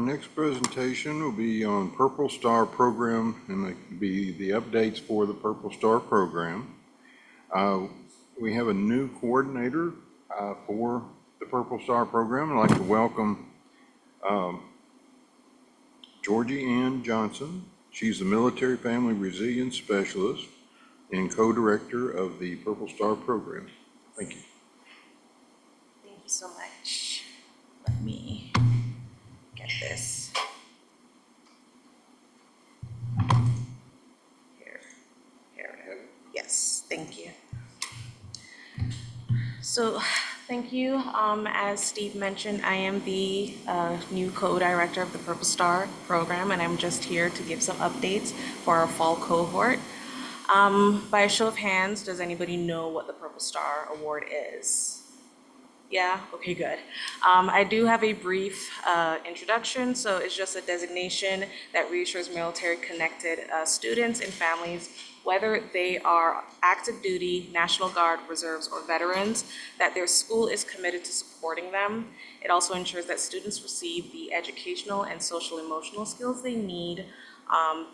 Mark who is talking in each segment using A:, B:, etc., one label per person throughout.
A: next presentation will be on Purple Star program, and it will be the updates for the Purple Star program. We have a new coordinator for the Purple Star program. I'd like to welcome Georgi-Anne Johnson. She's the Military Family Resilience Specialist and co-director of the Purple Star program. Thank you.
B: Thank you so much. Let me get this. Here. Yes, thank you. So, thank you. As Steve mentioned, I am the new co-director of the Purple Star program, and I'm just here to give some updates for our fall cohort. By a show of hands, does anybody know what the Purple Star Award is? Yeah, okay, good. I do have a brief introduction. So it's just a designation that reassures military-connected students and families, whether they are active duty, National Guard, reserves, or veterans, that their school is committed to supporting them. It also ensures that students receive the educational and social emotional skills they need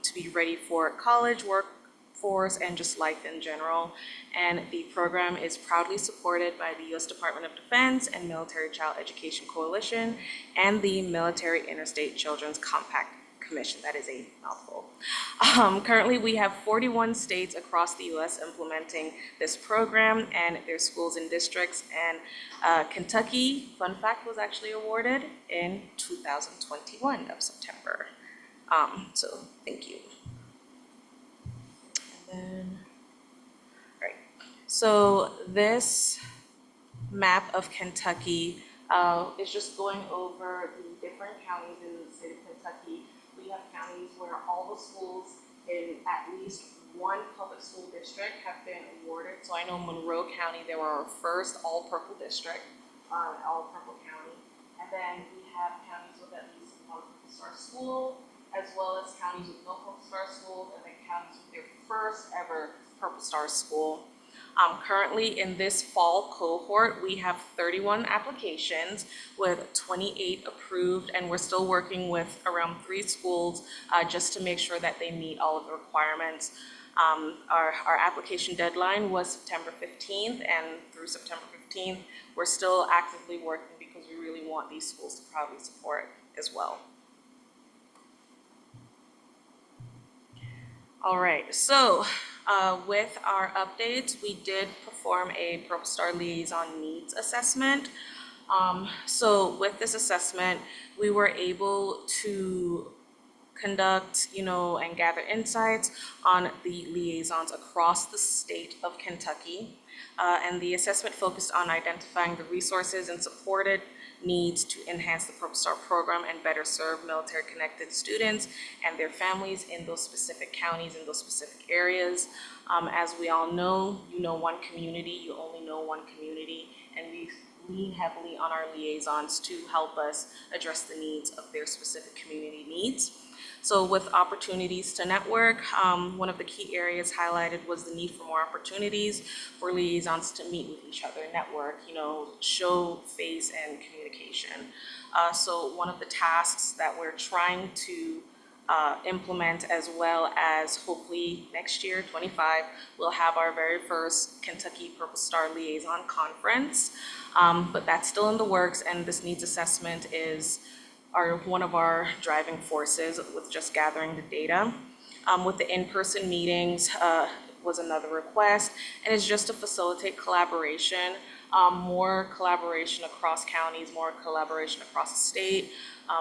B: to be ready for college, workforce, and just life in general. And the program is proudly supported by the U.S. Department of Defense and Military Child Education Coalition and the Military Interstate Children's Compact Commission. That is a mouthful. Currently, we have 41 states across the U.S. implementing this program and their schools and districts. And Kentucky, fun fact, was actually awarded in 2021 of September. So thank you. And then, all right. So this map of Kentucky is just going over the different counties in the state of Kentucky. We have counties where all the schools in at least one public school district have been awarded. So I know Monroe County, they were our first all-purple district, all-purple county. And then we have counties with at least one Purple Star school, as well as counties with no Purple Star schools, and then counties with their first ever Purple Star school. Currently in this fall cohort, we have 31 applications with 28 approved, and we're still working with around 3 schools just to make sure that they meet all of the requirements. Our application deadline was September 15th, and through September 15th, we're still actively working because we really want these schools to proudly support as well. All right, so with our updates, we did perform a Purple Star Liaison Needs Assessment. So with this assessment, we were able to conduct, and gather insights on the liaisons across the state of Kentucky. And the assessment focused on identifying the resources and supported needs to enhance the Purple Star program and better serve military-connected students and their families in those specific counties, in those specific areas. As we all know, one community, you only know one community, and we lean heavily on our liaisons to help us address the needs of their specific community needs. So with opportunities to network, one of the key areas highlighted was the need for more opportunities for liaisons to meet with each other, network, show face and communication. So one of the tasks that we're trying to implement, as well as hopefully next year, 25, we'll have our very first Kentucky Purple Star Liaison Conference. But that's still in the works, and this needs assessment is one of our driving forces with just gathering the data. With the in-person meetings was another request, and it's just to facilitate collaboration, more collaboration across counties, more collaboration across the state,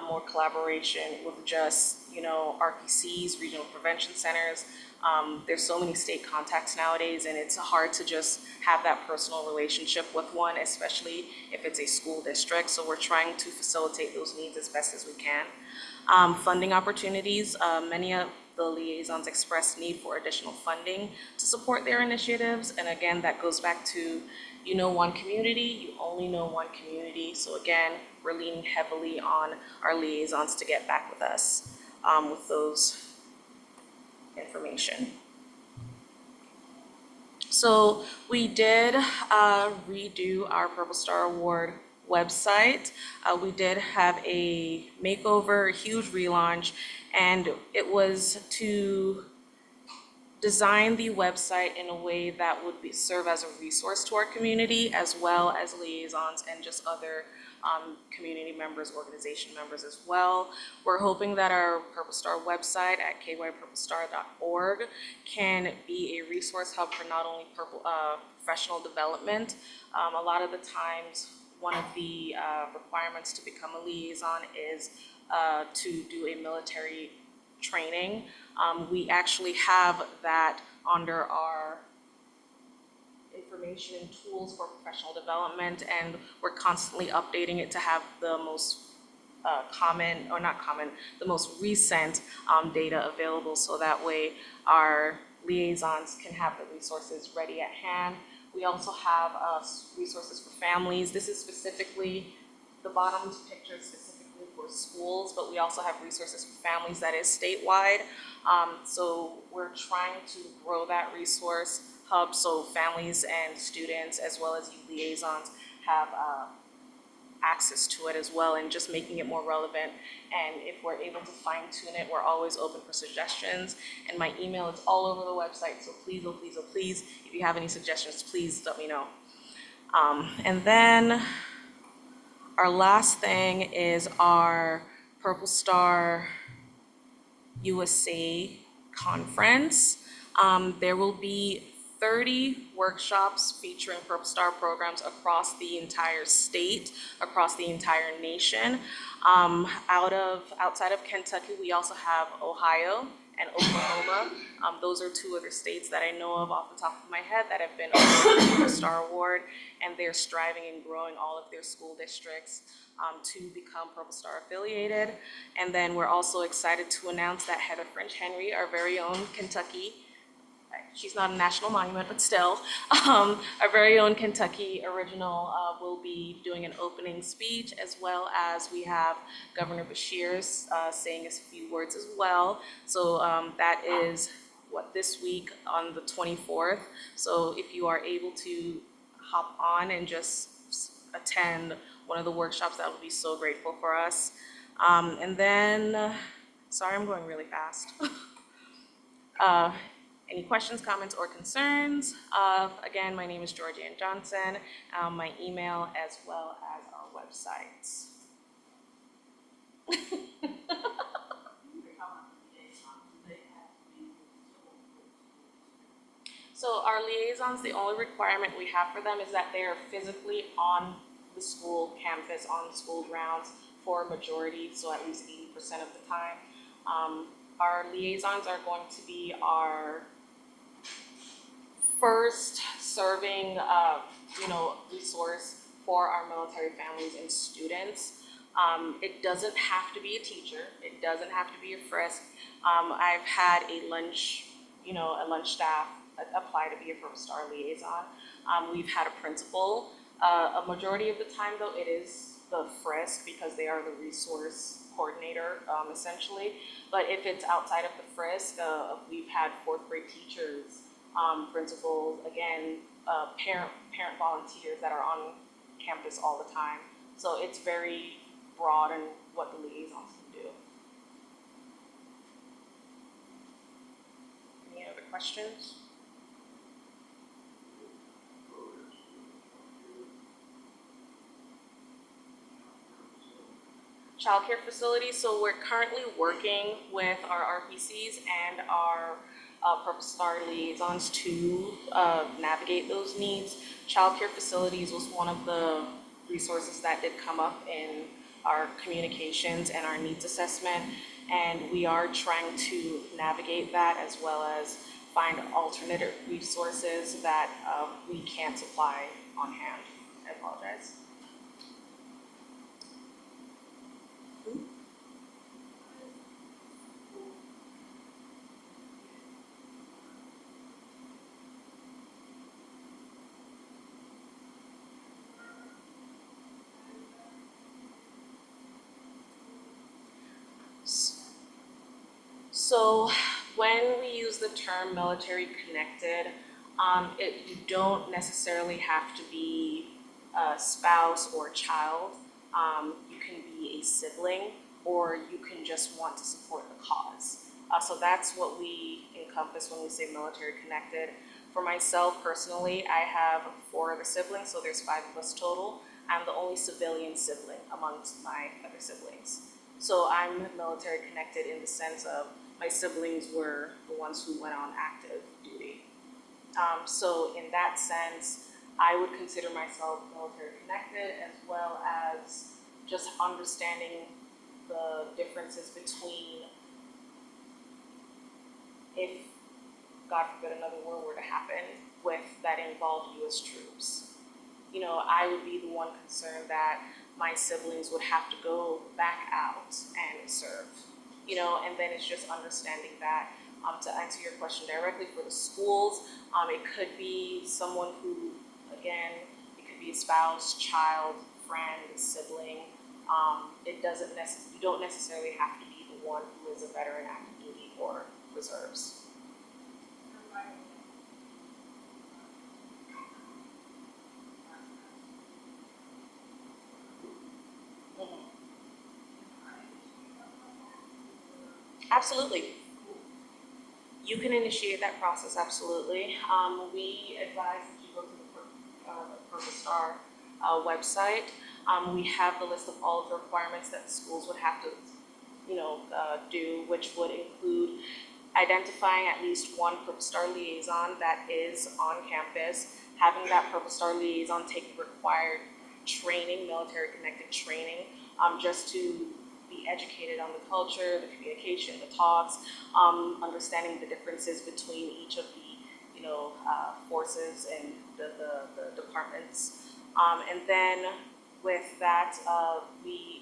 B: more collaboration with just, RPCs, regional prevention centers. There's so many state contacts nowadays, and it's hard to just have that personal relationship with one, especially if it's a school district. So we're trying to facilitate those needs as best as we can. Funding opportunities, many of the liaisons express need for additional funding to support their initiatives. And again, that goes back to, one community, you only know one community. So again, we're leaning heavily on our liaisons to get back with us with those information. So we did redo our Purple Star Award website. We did have a makeover, a huge relaunch, and it was to design the website in a way that would serve as a resource to our community, as well as liaisons and just other community members, organization members as well. We're hoping that our Purple Star website at kypurplestar.org can be a resource hub for not only professional development. A lot of the times, one of the requirements to become a liaison is to do a military training. We actually have that under our information and tools for professional development, and we're constantly updating it to have the most the most recent data available, so that way our liaisons can have the resources ready at hand. We also have resources for families. This is specifically, the bottom picture is specifically for schools, but we also have resources for families that is statewide. So we're trying to grow that resource hub so families and students, as well as liaisons, have access to it as well, and just making it more relevant. And if we're able to fine tune it, we're always open for suggestions. And my email is all over the website, so please, oh please, oh please, if you have any suggestions, please let me know. And then our last thing is our Purple Star USA conference. There will be 30 workshops featuring Purple Star programs across the entire state, across the entire nation. Outside of Kentucky, we also have Ohio and Oklahoma. Those are two other states that I know of off the top of my head that have been awarded the Purple Star Award, and they're striving and growing all of their school districts to become Purple Star affiliated. And then we're also excited to announce that Heather French Henry, our very own Kentucky, she's not a national monument, but still, our very own Kentucky original will be doing an opening speech, as well as we have Governor Bashir saying a few words as well. So that is this week on the 24th. So if you are able to hop on and just attend one of the workshops, that would be so grateful for us. And then, sorry, I'm going really fast. Any questions, comments, or concerns? Again, my name is Georgi-Anne Johnson, my email as well as our website. So our liaisons, the only requirement we have for them is that they are physically on the school campus, on the school grounds for a majority, so at least 80% of the time. Our liaisons are going to be our first serving, resource for our military families and students. It doesn't have to be a teacher. It doesn't have to be a frisk. I've had a lunch staff apply to be a Purple Star liaison. We've had a principal. A majority of the time, though, it is the frisk because they are the resource coordinator, essentially. But if it's outside of the frisk, we've had fourth grade teachers, principals, again, parent volunteers that are on campus all the time. So it's very broad in what the liaisons can do. Any other questions? Childcare facilities, so we're currently working with our RPCs and our Purple Star liaisons to navigate those needs. Childcare facilities was one of the resources that did come up in our communications and our needs assessment, and we are trying to navigate that as well as find alternate resources that we can't supply on hand. I apologize. So when we use the term military connected, you don't necessarily have to be a spouse or a child. You can be a sibling, or you can just want to support the cause. So that's what we encompass when we say military connected. For myself personally, I have 4 other siblings, so there's 5 of us total. I'm the only civilian sibling amongst my other siblings. So I'm military connected in the sense of my siblings were the ones who went on active duty. So in that sense, I would consider myself military connected, as well as just understanding the differences between, if God forbid another war were to happen with that involved US troops. You know, I would be the one concerned that my siblings would have to go back out and serve. You know, and then it's just understanding that. To answer your question directly, for the schools, it could be someone who, again, it could be a spouse, child, friend, sibling. It doesn't you don't necessarily have to be the one who is a veteran active duty or reserves. Mhm. Absolutely. You can initiate that process, absolutely. We advise that you go to the Purple Star website. We have the list of all of the requirements that schools would have to, do, which would include identifying at least one Purple Star liaison that is on campus, having that Purple Star liaison take required training, military connected training, just to be educated on the culture, the communication, the talks, understanding the differences between each of the, forces and the departments. And then with that, we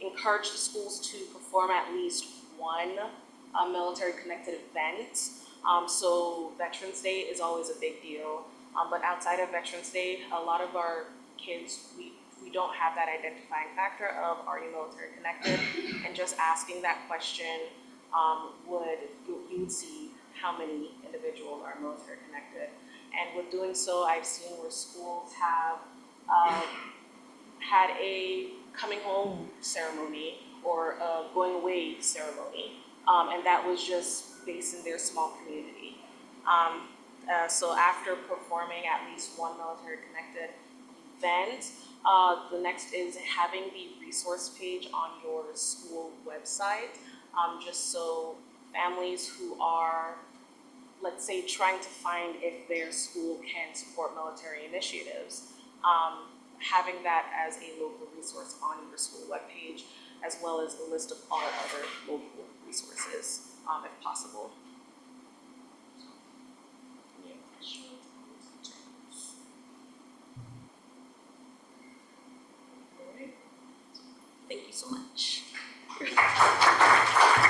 B: encourage the schools to perform at least one military connected event. So Veterans Day is always a big deal. But outside of Veterans Day, a lot of our kids, we don't have that identifying factor of, are you military connected? And just asking that question you would see how many individuals are military connected. And with doing so, I've seen where schools have had a coming home ceremony or a going away ceremony, and that was just based in their small community. So after performing at least one military connected event, the next is having the resource page on your school website, just so families who are, let's say, trying to find if their school can support military initiatives, having that as a local resource on your school webpage, as well as a list of all other local resources, if possible. Any questions? All right. Thank you so much.